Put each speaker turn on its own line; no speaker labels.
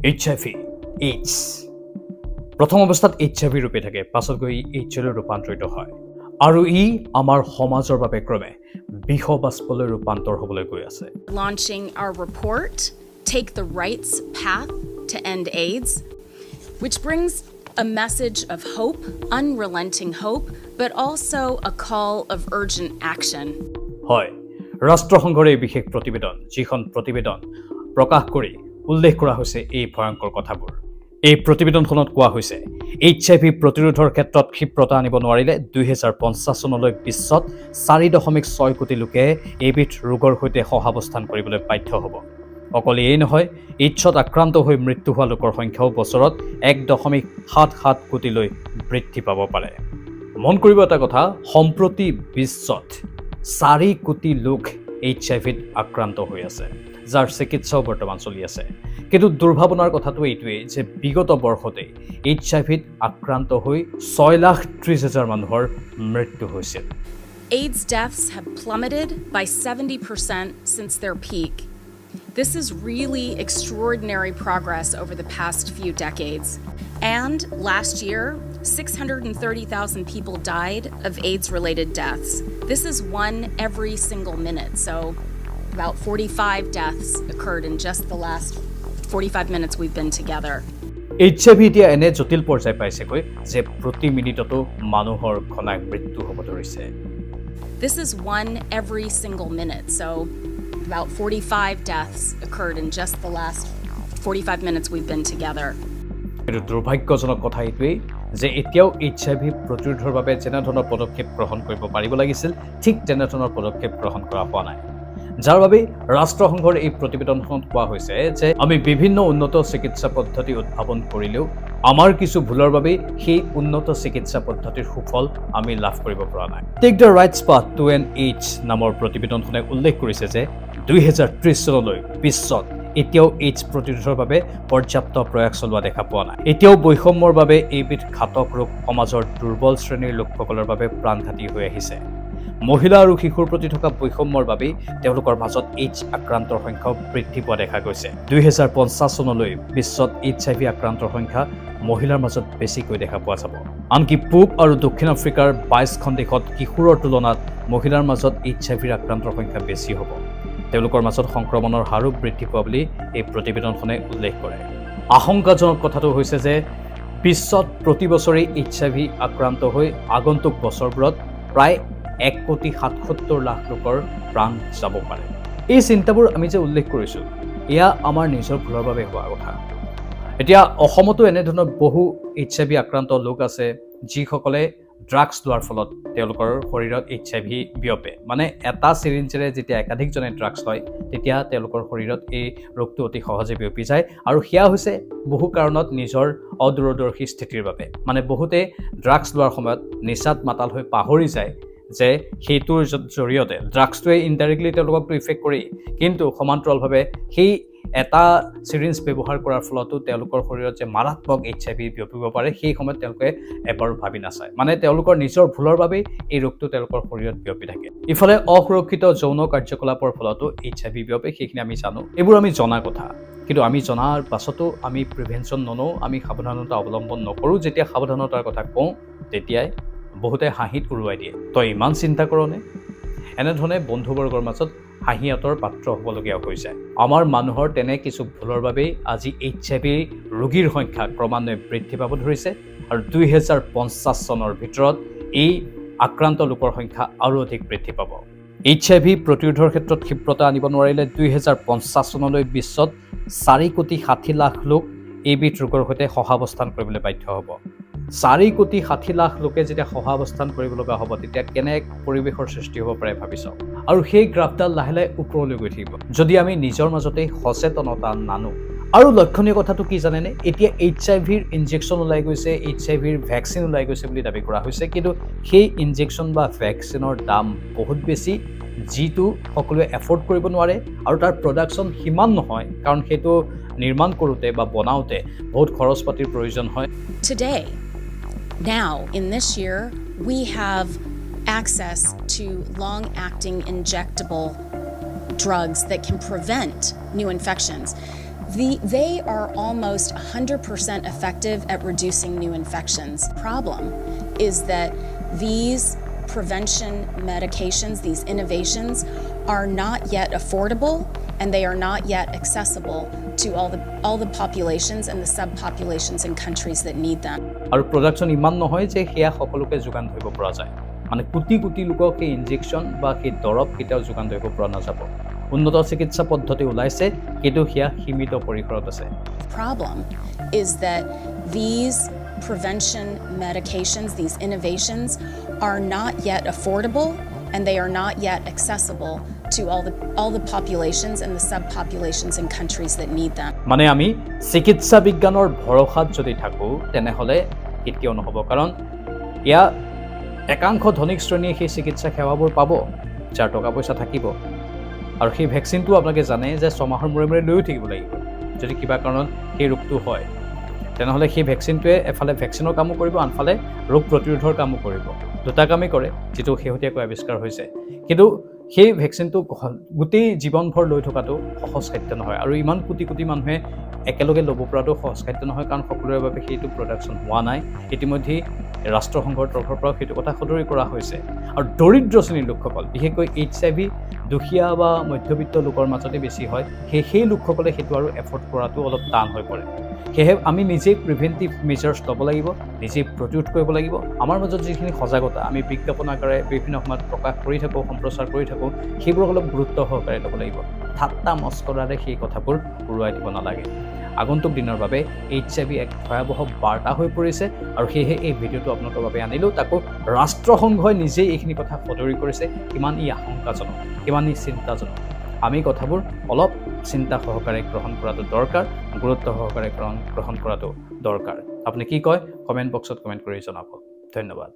HIV, AIDS. প্ৰথম অৱস্থাত HIV ৰূপে থাকে, পাছত গৈ AIDS-লৈ ৰূপান্তৰিত হয়। আৰু ই আমাৰ সমাজৰ বাবে ক্ৰমে বিষবাষ্পলৈ ৰূপান্তৰ হ'বলৈ গৈ আছে।
Launching our report, Take the Right's Path to End AIDS, which brings a message of hope, unrelenting hope, but also a call of urgent action.
হয়, ৰাষ্ট্ৰসংঘৰ এই বিশেষ প্ৰতিবেদন, যিখন প্ৰতিবেদন প্ৰকাশ কৰি উল্লেখ কৰা হৈছে এই ভয়ংকৰ কথাবোৰ। এই প্ৰতিবেদনখনত কোৱা হৈছে HIV প্ৰতিৰোধৰ ক্ষেত্ৰত ক্ষিপ্ৰতা আনিব নোৱাৰিলে 2050 চনলৈ বিশ্বত 4.6 কোটি লোকে এইবিধ ৰোগৰ সৈতে সহাৱস্থান কৰিবলৈ বাধ্য হ'ব। অকল এই নহয়, AIDS-ত আক্ৰান্ত হৈ মৃত্যু হোৱা লোকৰ সংখ্যাও বছৰত 1.77 কোটিলৈ বৃদ্ধি পাব পাৰে। মন কৰিব এটা কথা, সম্প্ৰতি বিশ্বত 4 কোটি লোক HIV-ত আক্ৰান্ত হৈ আছে, যাৰ চিকিৎসাও বৰ্তমান চলি আছে। কিন্তু দুৰ্ভাৱনাৰ কথাটো এইটোৱেই যে বিগত বৰ্ষতে HIV-ত আক্ৰান্ত হৈ 6,30,000 মানুহৰ মৃত্যু হৈছিল।
AIDS deaths have plummeted by 70% since their peak. This is really extraordinary progress over the past few decades. And last year, 630,000 people died of AIDS-related deaths. This is one every single minute, so about 45 deaths occurred in just the last 45 minutes we've been together.
HIV এতিয়া এনে জটিল পৰ্যায় পাইছেগৈ যে প্ৰতি মিনিটতো মানুহৰ ঘনাই মৃত্যু হ'ব ধৰিছে।
This is one every single minute, so about 45 deaths occurred in just the last 45 minutes we've been together.
কিন্তু দুৰ্ভাগ্যজনক কথা এইটোৱেই যে এতিয়াও HIV প্ৰতিৰোধৰ বাবে যেনে ধৰণৰ পদক্ষেপ গ্ৰহণ কৰিব পাৰিব লাগিছিল, ঠিক তেনে ধৰণৰ পদক্ষেপ গ্ৰহণ কৰা হোৱা নাই। যাৰ বাবে ৰাষ্ট্ৰসংঘৰ এই প্ৰতিবেদনখনত কোৱা হৈছে যে আমি বিভিন্ন উন্নত চিকিৎসা পদ্ধতি উদ্ভাৱন কৰিলেও আমাৰ কিছু ভুলৰ বাবে সেই উন্নত চিকিৎসা পদ্ধতিৰ সুফল আমি লাভ কৰিব পৰা নাই। Take the Right's Path to End AIDS নামৰ প্ৰতিবেদনখনে উল্লেখ কৰিছে যে 2030 চনলৈ বিশ্বত এতিয়াও AIDS প্ৰতিৰোধৰ বাবে পৰ্যাপ্ত প্ৰয়াস চলোৱা দেখা পোৱা নাই। এতিয়াও বৈষম্যৰ বাবে এইবিধ ঘাতক ৰোগ সমাজৰ দুৰ্বল শ্ৰেণীৰ লোকসকলৰ বাবে প্ৰাণঘাতী হৈ আহিছে। মহিলা আৰু শিশুৰ প্ৰতি থকা বৈষম্যৰ বাবে তেওঁলোকৰ মাজত AIDS আক্ৰান্তৰ সংখ্যাও বৃদ্ধি পোৱা দেখা গৈছে। 2050 চনলৈ বিশ্বত HIV আক্ৰান্তৰ সংখ্যা মহিলাৰ মাজত বেছিকৈ দেখা পোৱা যাব। আনকি পূব আৰু দক্ষিণ আফ্ৰিকাৰ 22খন দেশত কিশোৰৰ তুলনাত মহিলাৰ মাজত HIV আক্ৰান্তৰ সংখ্যা বেছি হ'ব। তেওঁলোকৰ মাজত সংক্ৰমণৰ হাৰো বৃদ্ধি পোৱা বুলি এই প্ৰতিবেদনখনে উল্লেখ কৰে। আশংকাজনক কথাটো হৈছে যে বিশ্বত প্ৰতি বছৰে HIV আক্ৰান্ত হৈ আগন্তুক বছৰবোৰত প্ৰায় 1,77,00,000 লোকৰ প্ৰাণ যাব পাৰে। এই চিন্তাবোৰ আমি যে উল্লেখ কৰিছোঁ, এয়া আমাৰ নিজৰ ভুলৰ বাবে হোৱা কথা। এতিয়া অসমতো এনেধৰণৰ বহু HIV আক্ৰান্ত লোক আছে যিসকলে ড্ৰাগছ লোৱাৰ ফলত তেওঁলোকৰ শৰীৰত HIV বিয়পে। মানে এটা চিৰিঞ্জেৰে যেতিয়া একাধিকজনে ড্ৰাগছ লয় তেতিয়া তেওঁলোকৰ শৰীৰত এই ৰোগটো অতি সহজে বিয়পি যায়, আৰু সেয়া হৈছে বহু কাৰণত নিজৰ অদূৰদৰ্শী স্থিতিৰ বাবে। মানে বহুতে ড্ৰাগছ লোৱাৰ সময়ত নিচাত মাতাল হৈ পাহৰি যায় যে সেইটোৰ জৰিয়তে ড্ৰাগছটোৱে ইনডাইৰেক্টলি তেওঁলোককতো ইফেক্ট কৰেই, কিন্তু সমান্তৰালভাৱে সেই এটা চিৰিঞ্জ ব্যৱহাৰ কৰাৰ ফলতো তেওঁলোকৰ শৰীৰত যে মাৰাত্মক HIV বিয়পিব পাৰে সেই সময়ত তেওঁলোকে এবাৰো ভাবি নাচায়। মানে তেওঁলোকৰ নিজৰ ভুলৰ বাবেই এই ৰোগটো তেওঁলোকৰ শৰীৰত বিয়পি থাকে। ইফালে অসুৰক্ষিত যৌন কাৰ্যকলাপৰ ফলতো HIV বিয়পে, সেইখিনি আমি জানো, এইবোৰ আমি জনা কথা। কিন্তু আমি জনাৰ পাছতো আমি প্ৰিভেনশ্যন নলওঁ, আমি সাৱধানতা অৱলম্বন নকৰোঁ। যেতিয়া সাৱধানতাৰ কথা কওঁ তেতিয়াই বহুতে হাঁহিত উৰুৱাই দিয়ে। তই ইমান চিন্তা কৰনে? এনেধৰণে বন্ধুবৰ্গৰ মাজত হাঁহিয়াতৰ পাত্ৰ হ'বলগীয়া হৈ যায়। আমাৰ মানুহৰ তেনে কিছু ভুলৰ বাবেই আজি HIV ৰোগীৰ সংখ্যা ক্ৰমান্বয়ে বৃদ্ধি পাব ধৰিছে, আৰু 2050 চনৰ ভিতৰত এই আক্ৰান্ত লোকৰ সংখ্যা আৰু অধিক বৃদ্ধি পাব। HIV প্ৰতিৰোধৰ ক্ষেত্ৰত ক্ষিপ্ৰতা আনিব নোৱাৰিলে 2050 চনলৈ বিশ্বত 4,60,00,000 লোক এইবিধ ৰোগৰ সৈতে সহাৱস্থান কৰিবলৈ বাধ্য হ'ব। 4,60,00,000 লোকে যেতিয়া সহাৱস্থান কৰিব লগা হ'ব তেতিয়া কেনে এক পৰিৱেশৰ সৃষ্টি হ'ব পাৰে ভাবি চাওক। আৰু সেই গ্ৰাফডাল লাহে লাহে ওপৰলৈ গৈ থাকিব যদি আমি নিজৰ মাজতে সচেতনতা নানো। আৰু লক্ষণীয় কথাটো কি জানেনে? এতিয়া HIV-ৰ ইনজেকশ্যন ওলাই গৈছে, HIV-ৰ ভেকচিন ওলাই গৈছে বুলি দাবী কৰা হৈছে, কিন্তু সেই ইনজেকশ্যন বা ভেকচিনৰ দাম বহুত বেছি, যিটো সকলোৱে এফৰ্ড কৰিব নোৱাৰে, আৰু তাৰ প্ৰডাকশ্যন সিমান নহয়, কাৰণ সেইটো নিৰ্মাণ কৰোঁতে বা বনাওঁতে বহুত খৰচ পাতিৰ প্ৰয়োজন হয়।
Today, now in this year, we have access to long-acting injectable drugs that can prevent new infections. They are almost 100% effective at reducing new infections. Problem is that these prevention medications, these innovations, are not yet affordable and they are not yet accessible to all the populations and the subpopulations in countries that need them.
আৰু production ইমান নহয় যে সেয়া সকলোকে যোগান ধৰিব পৰা যায় মানে কোটি কোটি লোকক সেই ইনজেকশ্যন বা সেই দৰৱ কেতিয়াও যোগান ধৰিব পৰা নাযাব উন্নত চিকিৎসা পদ্ধতি ওলাইছে কিন্তু সেয়া সীমিত পৰিসৰত আছে
Problem is that these prevention medications, these innovations are not yet affordable and they are not yet accessible to all the populations and the subpopulations in countries that need them.
মানে আমি চিকিৎসা বিজ্ঞানৰ ভৰসাত যদি থাকো তেনেহলে কেতিয়াও নহব কাৰণ ইয়া একাংশ ধনিক শ্ৰেণীয়ে সেই চিকিৎসা সেৱাবোৰ পাব যাৰ টকা পইচা থাকিব আৰু সেই ভ্যাকচিনটো আপোনালোকে জানে যে 6 মাহৰ মূৰে মূৰে লৈও থাকিব লাগিব যদি কিবা কাৰণত সেই ৰোগটো হয় তেনেহলে সেই ভ্যাকচিনটোৱে এফালে ভ্যাকচিনৰ কামো কৰিব আনফালে ৰোগ প্ৰতিৰোধৰ কামো কৰিব দুটা কামে কৰে যেটো শেহতীয়াকৈ আৱিষ্কাৰ হৈছে কিন্তু সেই ভ্যাকচিনটো গোটেই জীৱনভৰ লৈ থকাটো সহজ খাদ্য নহয় আৰু ইমান কোটি কোটি মানুহে একেলগে ল'ব পৰাটো সহজ খাদ্য নহয় কাৰণ সকলোৰে বাবে সেইটো প্ৰডাকশ্যন হোৱা নাই ইতিমধ্যে ৰাষ্ট্ৰসংঘৰ তৰফৰ পৰা সেইটো কথা সদৰি কৰা হৈছে আৰু দৰিদ্ৰ শ্ৰেণীৰ লোকসকল বিশেষকৈ HIV দুখীয়া বা মধ্যবিত্ত লোকৰ মাজতে বেছি হয় সেই লোকসকলে সেইটো আৰু এফৰ্ড কৰাটো অলপ টান হৈ পৰে সেয়ে আমি নিজে প্ৰিভেন্টিভ মেজাৰ্ছ ল'ব লাগিব নিজে প্ৰতিৰোধ কৰিব লাগিব আমাৰ মাজত যিখিনি সজাগতা আমি বিজ্ঞাপন আকাৰে বিভিন্ন সময়ত প্ৰকাশ কৰি থাকোঁ সম্প্ৰচাৰ কৰি থাকোঁ সেইবোৰক অলপ গুৰুত্ব সহকাৰে ল'ব লাগিব ঠাট্টা মস্কৰাৰে সেই কথাবোৰ উৰুৱাই দিব নালাগে আগন্তুক দিনৰ বাবে HIV এক ভয়াবহ বাৰ্তা হৈ পৰিছে আৰু সেয়েহে এই ভিডিঅ'টো আপোনালোকৰ বাবে আনিলোঁ তাকো ৰাষ্ট্ৰসংঘই নিজেই এইখিনি কথা সদৰি কৰিছে কিমান ই আশংকাজনক কিমান ই চিন্তাজনক আমি কথাবোৰ অলপ চিন্তা সহকাৰে গ্ৰহণ কৰাটো দৰকাৰ গুৰুত্ব সহকাৰে গ্ৰহণ কৰাটো দৰকাৰ আপুনি কি কয় কমেন্ট বক্সত কমেন্ট কৰি জনাব ধন্যবাদ